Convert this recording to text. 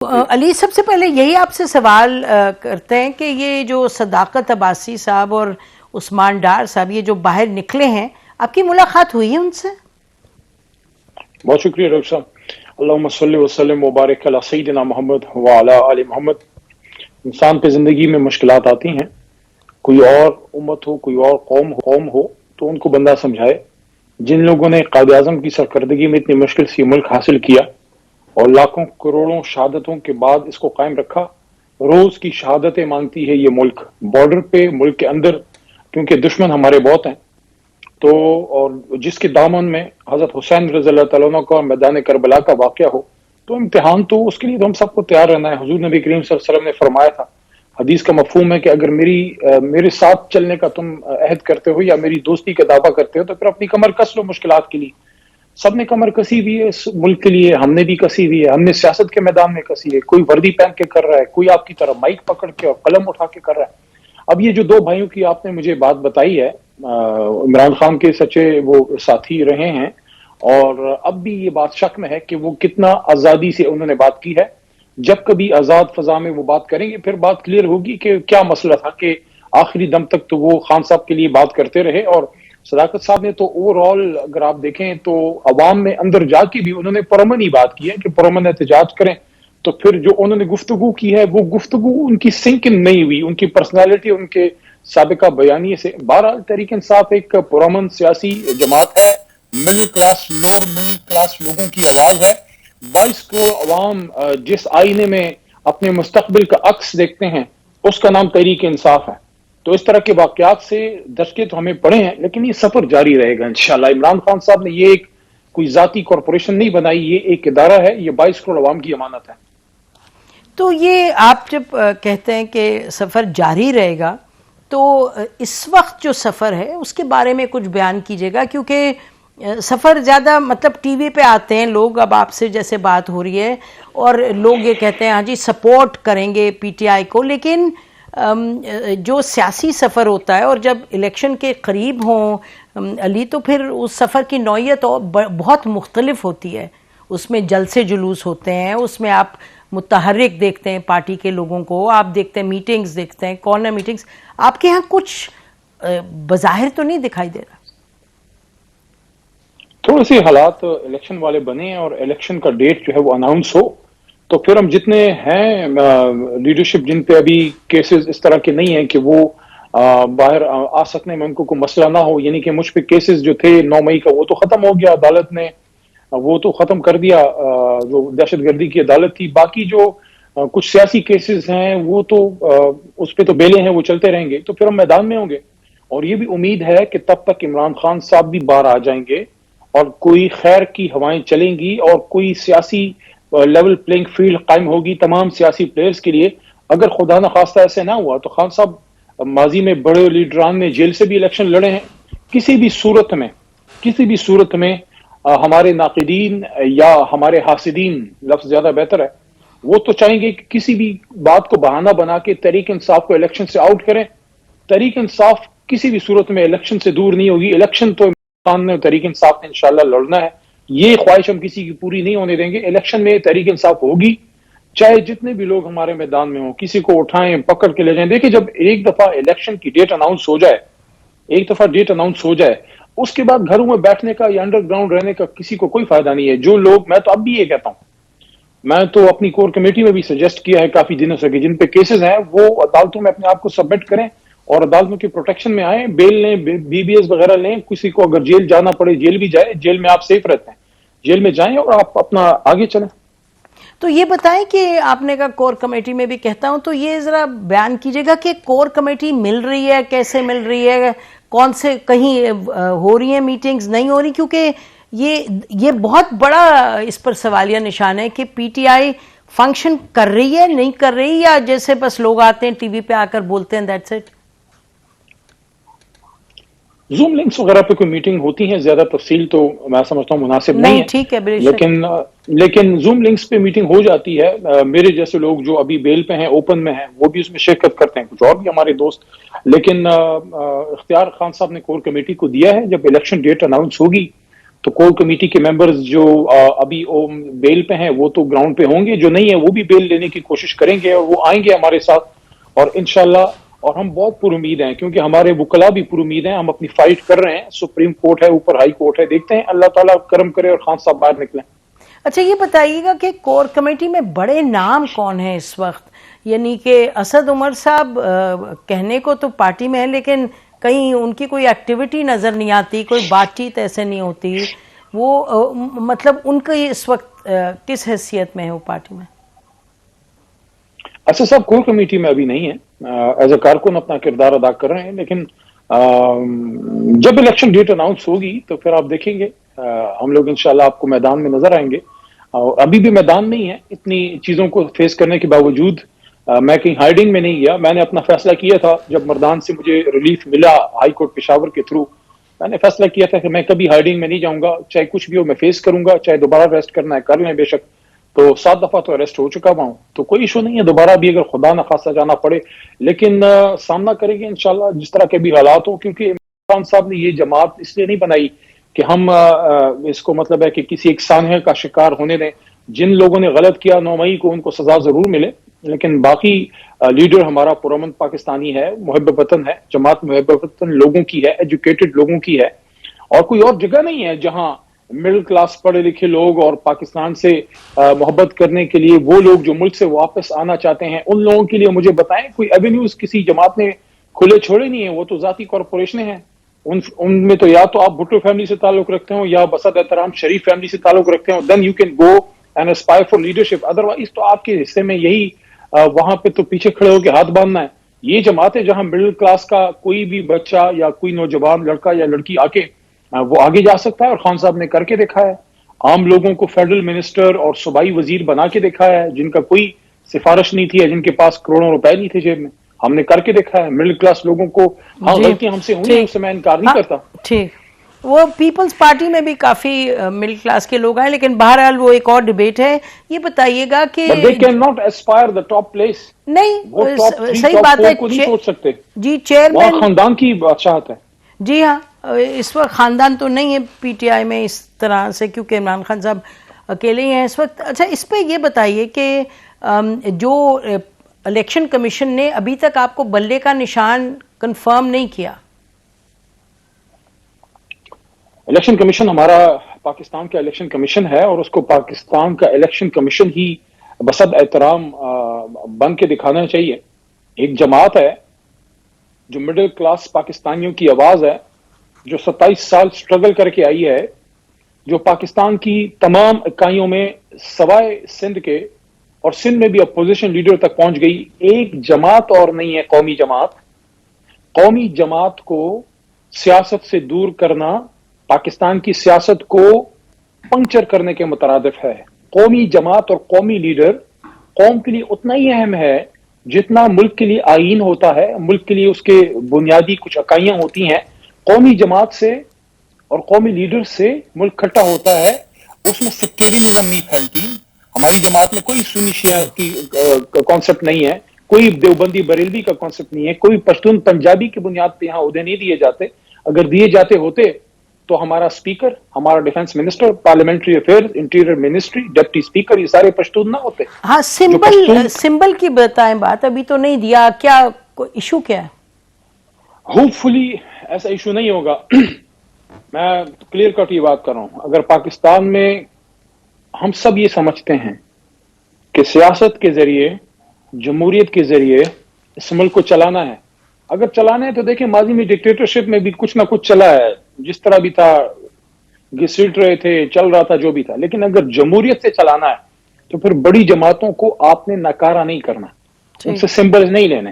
علی، سب سے پہلے یہی آپ سے سوال کرتے ہیں کہ یہ جو صداقت عباسی صاحب اور عثمان ڈار صاحب یہ جو باہر نکلے ہیں، آپ کی ملاقات ہوئی ہے ان سے؟ بہت شکریہ ڈاکٹر صاحب۔ اللہم صلی وسلم وبارک علی سیدنا محمد وعلی آل محمد۔ انسان پہ زندگی میں مشکلات آتی ہیں، کوئی اور امت ہو، کوئی اور قوم ہو تو ان کو بندہ سمجھائے۔ جن لوگوں نے قائد اعظم کی سرکردگی میں اتنی مشکل سے ملک حاصل کیا اور لاکھوں کروڑوں شہادتوں کے بعد اس کو قائم رکھا، روز کی شہادتیں مانگتی ہے یہ ملک، بارڈر پہ، ملک کے اندر، کیونکہ دشمن ہمارے بہت ہیں۔ تو اور جس کے دامن میں حضرت حسین رضی اللہ تعالیٰ عنہ کا میدان کربلا کا واقعہ ہو تو امتحان، تو اس کے لیے تو ہم سب کو تیار رہنا ہے۔ حضور نبی کریم صلی اللہ علیہ وسلم نے فرمایا تھا، حدیث کا مفہوم ہے کہ اگر میرے ساتھ چلنے کا تم عہد کرتے ہو یا میری دوستی کا دعویٰ کرتے ہو تو پھر اپنی کمر کس لو مشکلات کے لیے۔ سب نے کمر کسی بھی ہے اس ملک کے لیے، ہم نے بھی کسی بھی ہے، ہم نے سیاست کے میدان میں کسی ہے، کوئی وردی پہن کے کر رہا ہے، کوئی آپ کی طرح مائک پکڑ کے اور قلم اٹھا کے کر رہا ہے۔ اب یہ جو دو بھائیوں کی آپ نے مجھے بات بتائی ہے، عمران خان کے سچے وہ ساتھی رہے ہیں، اور اب بھی یہ بات شک میں ہے کہ وہ کتنا آزادی سے انہوں نے بات کی ہے۔ جب کبھی آزاد فضا میں وہ بات کریں گے پھر بات کلیئر ہوگی کہ کیا مسئلہ تھا، کہ آخری دم تک تو وہ خان صاحب کے لیے بات کرتے رہے۔ اور صداقت صاحب نے تو اوور آل اگر آپ دیکھیں تو عوام میں اندر جا کے بھی انہوں نے پرامن ہی بات کی ہے کہ پرامن احتجاج کریں، تو پھر جو انہوں نے گفتگو کی ہے وہ گفتگو ان کی سنکن نہیں ہوئی، ان کی پرسنالٹی، ان کے سابقہ بیانیے سے۔ بہرحال تحریک انصاف ایک پرامن سیاسی جماعت ہے، middle class, lower middle class لوگوں کی آواز ہے۔ 22 کروڑ عوام جس آئینے میں اپنے مستقبل کا عکس دیکھتے ہیں اس کا نام تحریک انصاف ہے۔ تو اس طرح کے واقعات سے دھچکے تو ہمیں پڑے ہیں، لیکن یہ سفر جاری رہے گا انشاءاللہ۔ عمران خان صاحب نے یہ ایک کوئی ذاتی کارپوریشن نہیں بنائی، یہ ایک ادارہ ہے، یہ 22 کروڑ عوام کی امانت ہے۔ تو یہ آپ جب کہتے ہیں کہ سفر جاری رہے گا تو اس وقت جو سفر ہے اس کے بارے میں کچھ بیان کیجیے گا، کیونکہ سفر زیادہ مطلب ٹی وی پہ آتے ہیں لوگ، اب آپ سے جیسے بات ہو رہی ہے اور لوگ یہ کہتے ہیں ہاں جی سپورٹ کریں گے پی ٹی آئی کو، لیکن جو سیاسی سفر ہوتا ہے اور جب الیکشن کے قریب ہوں علی تو پھر اس سفر کی نوعیت بہت مختلف ہوتی ہے۔ اس میں جلسے جلوس ہوتے ہیں، اس میں آپ متحرک دیکھتے ہیں پارٹی کے لوگوں کو، آپ دیکھتے ہیں میٹنگز، دیکھتے ہیں کارنر میٹنگز۔ آپ کے ہاں کچھ بظاہر تو نہیں دکھائی دے رہا؟ تھوڑے سے حالات الیکشن والے بنے ہیں اور الیکشن کا ڈیٹ جو ہے وہ اناؤنس ہو تو پھر ہم جتنے ہیں لیڈرشپ جن پہ ابھی کیسز اس طرح کے نہیں ہیں کہ وہ باہر آ سکنے میں ان کو کوئی مسئلہ نہ ہو، یعنی کہ مجھ پہ کیسز جو تھے 9 مئی کا وہ تو ختم ہو گیا، عدالت نے وہ تو ختم کر دیا، جو دہشت گردی کی عدالت تھی۔ باقی جو کچھ سیاسی کیسز ہیں وہ تو اس پہ تو بیلیں ہیں، وہ چلتے رہیں گے، تو پھر ہم میدان میں ہوں گے۔ اور یہ بھی امید ہے کہ تب تک عمران خان صاحب بھی باہر آ جائیں گے اور کوئی خیر کی ہوائیں چلیں گی اور کوئی سیاسی لیول پلینگ فیلڈ قائم ہوگی تمام سیاسی پلیئرز کے لیے۔ اگر خدا نخواستہ ایسے نہ ہوا تو خان صاحب ماضی میں بڑے لیڈران نے جیل سے بھی الیکشن لڑے ہیں، کسی بھی صورت میں ہمارے ناقدین یا ہمارے حاسدین، لفظ زیادہ بہتر ہے، وہ تو چاہیں گے کہ کسی بھی بات کو بہانہ بنا کے تحریک انصاف کو الیکشن سے آؤٹ کریں۔ تحریک انصاف کسی بھی صورت میں الیکشن سے دور نہیں ہوگی، الیکشن تو خان نے تحریک انصاف نے انشاءاللہ لڑنا ہے، یہ خواہش ہم کسی کی پوری نہیں ہونے دیں گے۔ الیکشن میں تحریک انصاف ہوگی، چاہے جتنے بھی لوگ ہمارے میدان میں ہوں، کسی کو اٹھائیں پکڑ کے لے جائیں۔ دیکھیں جب ایک دفعہ الیکشن کی ڈیٹ اناؤنس ہو جائے اس کے بعد گھروں میں بیٹھنے کا یا انڈر گراؤنڈ رہنے کا کسی کو کوئی فائدہ نہیں ہے۔ جو لوگ، میں تو اب بھی یہ کہتا ہوں، میں تو اپنی کور کمیٹی میں بھی سجیسٹ کیا ہے کافی دنوں سے کہ جن پہ کیسز ہیں وہ عدالتوں میں اپنے آپ کو سبمٹ کریں اور عدالتوں کی پروٹیکشن میں آئیں، بیل لیں، بی بی ایس وغیرہ لیں، کسی کو اگر جیل جانا پڑے جیل بھی جائے، جیل میں آپ سیف رہتے ہیں، جیل میں جائیں اور آپ اپنا آگے چلیں۔ تو یہ بتائیں کہ آپ نے کہا کور کمیٹی میں بھی کہتا ہوں، تو یہ ذرا بیان کیجیے گا کہ کور کمیٹی مل رہی ہے، کیسے مل رہی ہے، کون سے کہیں ہو رہی ہیں میٹنگز، نہیں ہو رہی؟ کیونکہ یہ بہت بڑا اس پر سوالیہ نشان ہے کہ پی ٹی آئی فنکشن کر رہی ہے، نہیں کر رہی، یا جیسے بس لوگ آتے ہیں ٹی وی پہ آ کر بولتے ہیں دیٹس اٹ۔ زوم لنکس وغیرہ پہ کوئی میٹنگ ہوتی ہیں، زیادہ تفصیل تو میں سمجھتا ہوں مناسب نہیں ہے، ٹھیک ہے، لیکن زوم لنکس پہ میٹنگ ہو جاتی ہے۔ میرے جیسے لوگ جو ابھی بیل پہ ہیں، اوپن میں ہیں، وہ بھی اس میں شرکت کرتے ہیں، کچھ اور بھی ہمارے دوست۔ لیکن اختیار خان صاحب نے کور کمیٹی کو دیا ہے، جب الیکشن ڈیٹ اناؤنس ہوگی تو کور کمیٹی کے ممبرز جو ابھی بیل پہ ہیں وہ تو گراؤنڈ پہ ہوں گے، جو نہیں ہے وہ بھی بیل لینے کی کوشش کریں گے اور وہ آئیں گے ہمارے ساتھ، اور انشاءاللہ اور ہم بہت پر امید ہیں کیونکہ ہمارے وکلاء بھی پر امید ہیں، ہم اپنی فائٹ کر رہے ہیں، سپریم کورٹ ہے، اوپر ہائی کورٹ ہے، دیکھتے ہیں اللہ تعالیٰ کرم کرے اور خان صاحب باہر نکلیں۔ اچھا یہ بتائیے گا کہ کور کمیٹی میں بڑے نام کون ہیں اس وقت؟ یعنی کہ اسد عمر صاحب کہنے کو تو پارٹی میں ہے لیکن کہیں ان کی کوئی ایکٹیویٹی نظر نہیں آتی، کوئی بات چیت ایسے نہیں ہوتی، وہ مطلب ان کی اس وقت کس حیثیت میں ہے وہ پارٹی میں؟ اسد صاحب کور کمیٹی میں ابھی نہیں ہے، ایز اے کارکن اپنا کردار ادا کر رہے ہیں، لیکن جب الیکشن ڈیٹ اناؤنس ہوگی تو پھر آپ دیکھیں گے ہم لوگ انشاءاللہ آپ کو میدان میں نظر آئیں گے، اور ابھی بھی میدان نہیں ہے، اتنی چیزوں کو فیس کرنے کے باوجود میں کہیں ہائیڈنگ میں نہیں گیا، میں نے اپنا فیصلہ کیا تھا جب مردان سے مجھے ریلیف ملا ہائی کورٹ پشاور کے تھرو، میں نے فیصلہ کیا تھا کہ میں کبھی ہائیڈنگ میں نہیں جاؤں گا، چاہے کچھ بھی ہو میں فیس کروں گا، چاہے دوبارہ ریسٹ کرنا ہے کر لیں بے شک، تو 7 دفعہ تو اریسٹ ہو چکا ہوا ہوں، تو کوئی ایشو نہیں ہے، دوبارہ بھی اگر خدا نخواستہ جانا پڑے لیکن سامنا کریں گے انشاءاللہ جس طرح کے بھی حالات ہوں، کیونکہ عمران خان صاحب نے یہ جماعت اس لیے نہیں بنائی کہ ہم اس کو مطلب ہے کہ کسی ایک سانحے کا شکار ہونے دیں، جن لوگوں نے غلط کیا 9 مئی کو ان کو سزا ضرور ملے، لیکن باقی لیڈر ہمارا پرامن پاکستانی ہے، محب وطن ہے، جماعت محب وطن لوگوں کی ہے، ایجوکیٹڈ لوگوں کی ہے، اور کوئی اور جگہ نہیں ہے جہاں مڈل کلاس پڑھے لکھے لوگ اور پاکستان سے محبت کرنے کے لیے وہ لوگ جو ملک سے واپس آنا چاہتے ہیں ان لوگوں کے لیے مجھے بتائیں کوئی ایونیوز کسی جماعت نے کھلے چھوڑے نہیں ہیں، وہ تو ذاتی کارپوریشنیں ہیں، ان میں تو یا تو آپ بھٹو فیملی سے تعلق رکھتے ہو یا بسد احترام شریف فیملی سے تعلق رکھتے ہو، then you can go and aspire for leadership, otherwise تو آپ کے حصے میں یہی وہاں پہ تو پیچھے کھڑے ہو کے ہاتھ باندھنا ہے۔ یہ جماعت ہے جہاں مڈل کلاس کا کوئی بھی بچہ یا کوئی نوجوان لڑکا یا لڑکی آ کے وہ آگے جا سکتا ہے، اور خان صاحب نے کر کے دکھا ہے، عام لوگوں کو فیڈرل منسٹر اور صوبائی وزیر بنا کے دکھا ہے جن کا کوئی سفارش نہیں تھی، جن کے پاس کروڑوں روپے نہیں تھے جیب میں، ہم نے کر کے دیکھا ہے مڈل کلاس لوگوں کو، ہاں غلطیاں ہم سے ہوئی ہیں، اس سے میں انکار نہیں کرتا۔ ٹھیک، وہ پیپلز پارٹی میں بھی کافی مڈل کلاس کے لوگ ہیں، لیکن بہرحال وہ ایک اور ڈیبیٹ ہے۔ یہ بتائیے گا کہ But they cannot aspire the top place، نہیں وہ ٹاپ 3 صحیح ٹاپ بات 4 کو نہیں ہے سوچ سکتے، جی، وہاں چیئرمین خاندان کی بادشاہت ہے۔ جی ہاں، اس وقت خاندان تو نہیں ہے پی ٹی آئی میں اس طرح سے، کیونکہ عمران خان صاحب اکیلے ہی ہیں اس وقت۔ اچھا اس پہ یہ بتائیے کہ جو الیکشن کمیشن نے ابھی تک آپ کو بلے کا نشان کنفرم نہیں کیا؟ الیکشن کمیشن ہمارا پاکستان کا الیکشن کمیشن ہے، اور اس کو پاکستان کا الیکشن کمیشن ہی بسد احترام بن کے دکھانا چاہیے۔ ایک جماعت ہے جو مڈل کلاس پاکستانیوں کی آواز ہے، جو 27 سال سٹرگل کر کے آئی ہے، جو پاکستان کی تمام اکائیوں میں سوائے سندھ کے، اور سندھ میں بھی اپوزیشن لیڈر تک پہنچ گئی، ایک جماعت اور نہیں ہے قومی جماعت۔ قومی جماعت کو سیاست سے دور کرنا پاکستان کی سیاست کو پنکچر کرنے کے مترادف ہے۔ قومی جماعت اور قومی لیڈر قوم کے لیے اتنا ہی اہم ہے جتنا ملک کے لیے آئین ہوتا ہے، ملک کے لیے اس کے بنیادی کچھ اکائیاں ہوتی ہیں۔ قومی جماعت سے اور قومی لیڈر سے ملک کھٹا ہوتا ہے، اس میں سیکٹریزم نہیں پھیلتی۔ ہماری جماعت میں کوئی سنی شیعہ کی کانسیپٹ نہیں ہے، کوئی دیوبندی بریلوی کا کانسیپٹ نہیں ہے، کوئی پشتون پنجابی کی بنیاد پہ یہاں عہدے نہیں دیے جاتے۔ اگر دیے جاتے ہوتے تو ہمارا اسپیکر، ہمارا defence minister, parliamentary affairs, interior ministry, deputy speaker, یہ سارے پشتون نہ ہوتے۔ ہاں، سمبل کی بتائیں، بات ابھی تو نہیں دیا، کیا ایشو کیا ہے؟ ہوپ فلی ایسا ایشو نہیں ہوگا۔ میں کلیئر کٹ یہ بات کر رہا ہوں، اگر پاکستان میں ہم سب یہ سمجھتے ہیں کہ سیاست کے ذریعے، جمہوریت کے ذریعے اس ملک کو چلانا ہے، اگر چلانا ہے تو دیکھیں ماضی میں ڈکٹیٹرشپ میں بھی کچھ نہ کچھ چلا ہے، جس طرح بھی تھا، گھسیٹ رہے تھے، چل رہا تھا جو بھی تھا، لیکن اگر جمہوریت سے چلانا ہے تو پھر بڑی جماعتوں کو آپ نے نکارا نہیں کرنا، ان سے سمبلز نہیں لینے،